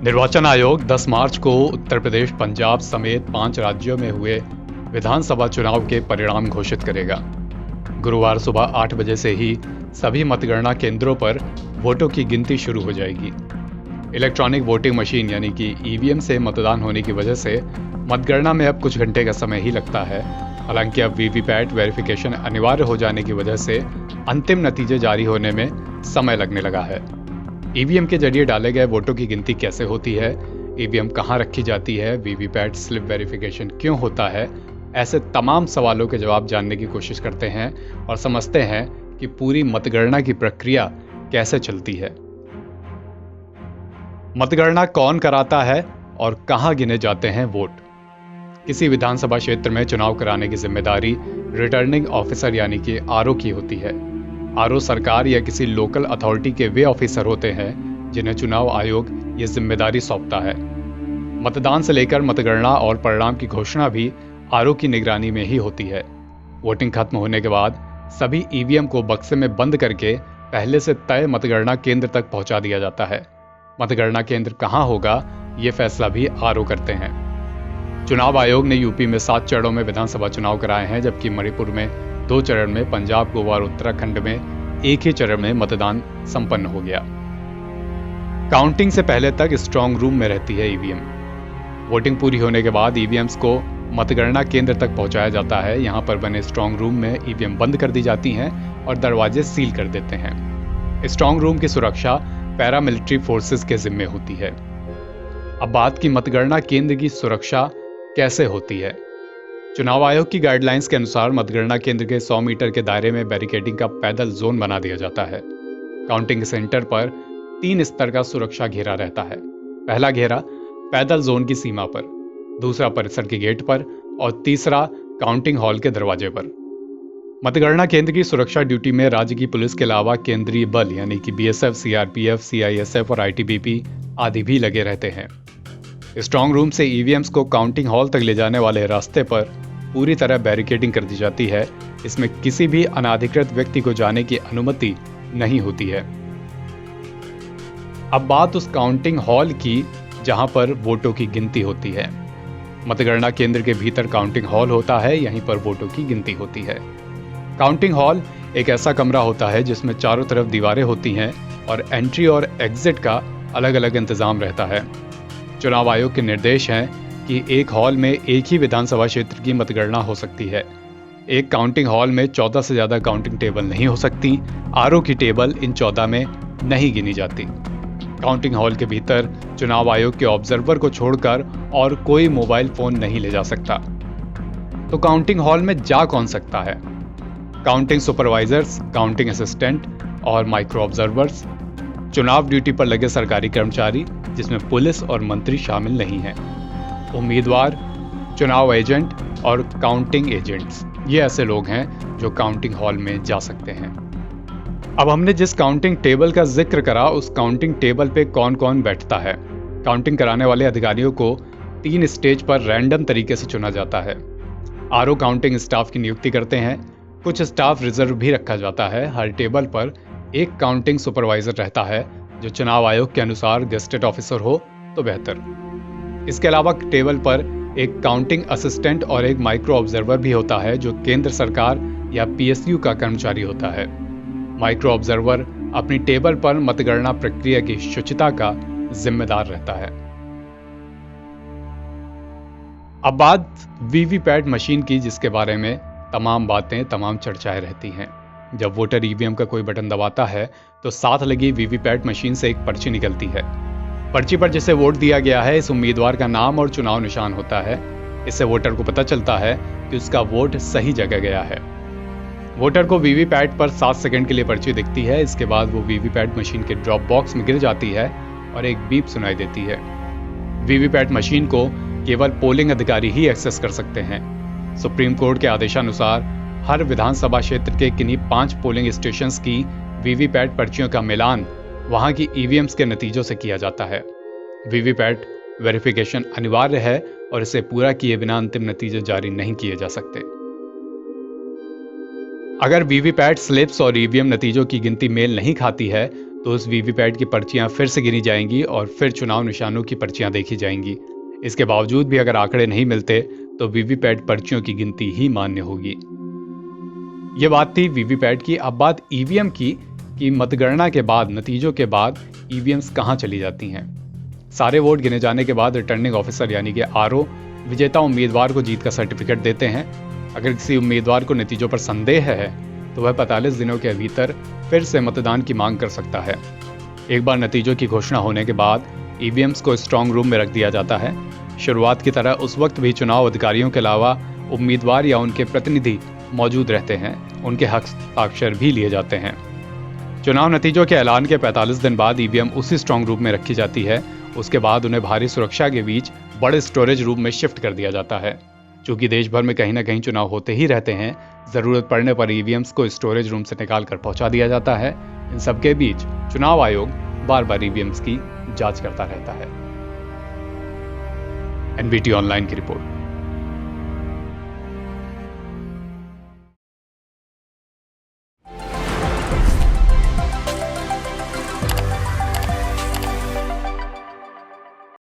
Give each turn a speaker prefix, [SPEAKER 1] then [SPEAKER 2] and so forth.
[SPEAKER 1] निर्वाचन आयोग 10 मार्च को उत्तर प्रदेश, पंजाब समेत 5 राज्यों में हुए विधानसभा चुनाव के परिणाम घोषित करेगा। गुरुवार सुबह 8 बजे से ही सभी मतगणना केंद्रों पर वोटों की गिनती शुरू हो जाएगी। इलेक्ट्रॉनिक वोटिंग मशीन यानी कि ईवीएम से मतदान होने की वजह से मतगणना में अब कुछ घंटे का समय ही लगता है। हालांकि अब वीवीपैट वेरिफिकेशन अनिवार्य हो जाने की वजह से अंतिम नतीजे जारी होने में समय लगने लगा है। ईवीएम के जरिए डाले गए वोटों की गिनती कैसे होती है, ईवीएम कहाँ रखी जाती है, वीवीपैट स्लिप वेरिफिकेशन क्यों होता है, ऐसे तमाम सवालों के जवाब जानने की कोशिश करते हैं और समझते हैं कि पूरी मतगणना की प्रक्रिया कैसे चलती है। मतगणना कौन कराता है और कहाँ गिने जाते हैं वोट। किसी विधानसभा क्षेत्र में चुनाव कराने की जिम्मेदारी रिटर्निंग ऑफिसर यानी कि आरओ की होती है। आरओ सरकार या किसी लोकल अथॉरिटी के वे ऑफिसर होते हैं जिन्हें चुनाव आयोग ये जिम्मेदारी सौंपता है। मतदान से लेकर मतगणना और परिणाम की घोषणा भी आरओ की निगरानी में ही होती है। वोटिंग खत्म होने के बाद सभी ईवीएम को बक्से में बंद करके पहले से तय मतगणना केंद्र तक पहुंचा दिया जाता है। मतगणना केंद्र कहां होगा, ये फैसला भी आरओ करते हैं। चुनाव आयोग ने यूपी में 7 चरणों में विधानसभा चुनाव कराए हैं, जबकि मणिपुर में 2 चरण में, पंजाब, गोवा और उत्तराखंड में 1 ही चरण में मतदान संपन्न हो गया। काउंटिंग से पहले तक स्ट्रांग रूम में रहती है ईवीएम। वोटिंग पूरी होने के बाद ईवीएम्स को मतगणना केंद्र तक पहुंचाया जाता है। यहां पर बने स्ट्रांग रूम में ईवीएम बंद कर दी जाती हैं और दरवाजे सील कर देते हैं। स्ट्रांग रूम की सुरक्षा पैरामिलिट्री फोर्सेस के जिम्मे होती है। अब बात की मतगणना केंद्र की सुरक्षा कैसे होती है। चुनाव आयोग की गाइडलाइंस के अनुसार मतगणना केंद्र के 100 मीटर के दायरे में बैरिकेडिंग का पैदल जोन बना दिया जाता है। काउंटिंग सेंटर पर 3 स्तर का सुरक्षा घेरा रहता है। पहला घेरा पैदल जोन की सीमा पर, दूसरा परिसर के गेट पर और तीसरा काउंटिंग हॉल के दरवाजे पर। मतगणना केंद्र की सुरक्षा ड्यूटी में राज्य की पुलिस के अलावा केंद्रीय बल यानी कि बीएसएफ, सीआरपीएफ, सीआईएसएफ और आईटीबीपी आदि भी लगे रहते हैं। स्ट्रांग रूम से ईवीएम्स को काउंटिंग हॉल तक ले जाने वाले रास्ते पर पूरी तरह बैरिकेडिंग कर दी जाती है। इसमें किसी भी अनाधिकृत व्यक्ति को जाने की अनुमति नहीं होती है। अब बात उस काउंटिंग हॉल की जहां पर वोटों की गिनती होती है। मतगणना केंद्र के भीतर काउंटिंग हॉल होता है, यहीं पर वोटों की गिनती होती है। काउंटिंग हॉल एक ऐसा कमरा होता है जिसमें चारों तरफ दीवारें होती हैं और एंट्री और एग्जिट का अलग अलग इंतजाम रहता है। चुनाव आयोग के निर्देश हैं कि एक हॉल में एक ही विधानसभा क्षेत्र की मतगणना हो सकती है। एक काउंटिंग हॉल में 14 से ज्यादा काउंटिंग टेबल नहीं हो सकती। आरओ की टेबल इन 14 में नहीं गिनी जाती। काउंटिंग हॉल के भीतर चुनाव आयोग के ऑब्जर्वर को छोड़कर और कोई मोबाइल फोन नहीं ले जा सकता। तो काउंटिंग हॉल में जा कौन सकता है? काउंटिंग सुपरवाइजर्स, काउंटिंग असिस्टेंट और माइक्रो ऑब्जर्वर्स, चुनाव ड्यूटी पर लगे सरकारी कर्मचारी जिसमें पुलिस और मंत्री शामिल नहीं हैं, उम्मीदवार, चुनाव एजेंट और काउंटिंग एजेंट्स, ये ऐसे लोग हैं जो काउंटिंग हॉल में जा सकते हैं। अब हमने जिस काउंटिंग टेबल का जिक्र करा, उस काउंटिंग टेबल पे कौन कौन बैठता है। काउंटिंग कराने वाले अधिकारियों को 3 स्टेज पर रैंडम तरीके से चुना जाता है। आरओ काउंटिंग स्टाफ की नियुक्ति करते हैं। कुछ स्टाफ रिजर्व भी रखा जाता है। हर टेबल पर एक काउंटिंग सुपरवाइजर रहता है जो चुनाव आयोग के अनुसार गेस्टेड ऑफिसर हो तो बेहतर। इसके अलावा टेबल पर एक काउंटिंग असिस्टेंट और एक माइक्रो ऑब्जर्वर भी होता है जो केंद्र सरकार या पीएसयू का कर्मचारी होता है। माइक्रो ऑब्जर्वर अपनी टेबल पर मतगणना प्रक्रिया की शुचिता का जिम्मेदार रहता है। अब बात वीवीपैट मशीन की, जिसके बारे में तमाम बातें, तमाम चर्चाएं रहती हैं। जब वोटर ईवीएम का कोई बटन दबाता है तो साथ लगी वीवीपैट मशीन से एक पर्ची निकलती है। पर्ची पर जिसे वोट दिया गया है, इस उम्मीदवार का नाम और चुनाव निशान होता है। इससे वोटर को पता चलता है कि उसका वोट सही जगह गया है। वोटर को वीवीपैट पर 7 सेकंड के लिए पर्ची दिखती है। इसके बाद वो वीवीपैट मशीन के ड्रॉप बॉक्स में गिर जाती है और एक बीप सुनाई देती है। वीवीपैट मशीन को केवल पोलिंग अधिकारी ही एक्सेस कर सकते हैं। सुप्रीम कोर्ट के आदेशानुसार हर विधानसभा क्षेत्र के किन्हीं 5 पोलिंग स्टेशंस की वीवीपैट पर्चियों का मिलान वहां की ईवीएम्स के नतीजों से किया जाता है। वीवीपैट वेरिफिकेशन अनिवार्य है और इसे पूरा किए बिना अंतिम नतीजे जारी नहीं किए जा सकते। अगर वीवीपैट स्लिप्स और ईवीएम नतीजों की गिनती मेल नहीं खाती है तो उस वीवीपैट की पर्चियां फिर से गिनी जाएंगी और फिर चुनाव निशानों की पर्चियां देखी जाएंगी। इसके बावजूद भी अगर आंकड़े नहीं मिलते तो वीवीपैट पर्चियों की गिनती ही मान्य होगी। ये बात थी वीवीपैट की। अब बात ईवीएम की कि मतगणना के बाद, नतीजों के बाद ईवीएम्स कहां चली जाती हैं। सारे वोट गिने जाने के बाद रिटर्निंग ऑफिसर यानी कि आरओ विजेता उम्मीदवार को जीत का सर्टिफिकेट देते हैं। अगर किसी उम्मीदवार को नतीजों पर संदेह है तो वह 45 दिनों के भीतर फिर से मतदान की मांग कर सकता है। एक बार नतीजों की घोषणा होने के बाद ईवीएम्स को स्ट्रांग रूम में रख दिया जाता है। शुरुआत की तरह उस वक्त भी चुनाव अधिकारियों के अलावा उम्मीदवार या उनके प्रतिनिधि मौजूद रहते हैं। उनके हस्ताक्षर भी लिए जाते हैं। चुनाव नतीजों के ऐलान के 45 दिन बाद ईवीएम उसी स्ट्रांग रूम में रखी जाती है। उसके बाद उन्हें भारी सुरक्षा के बीच बड़े स्टोरेज रूम में शिफ्ट कर दिया जाता है। चूंकि देश भर में कहीं ना कहीं चुनाव होते ही रहते हैं, जरूरत पड़ने पर ईवीएम्स को स्टोरेज रूम से निकाल कर पहुंचा दिया जाता है। इन सबके बीच चुनाव आयोग बार बार ईवीएम्स की जांच करता रहता है। एनबीटी ऑनलाइन की रिपोर्ट।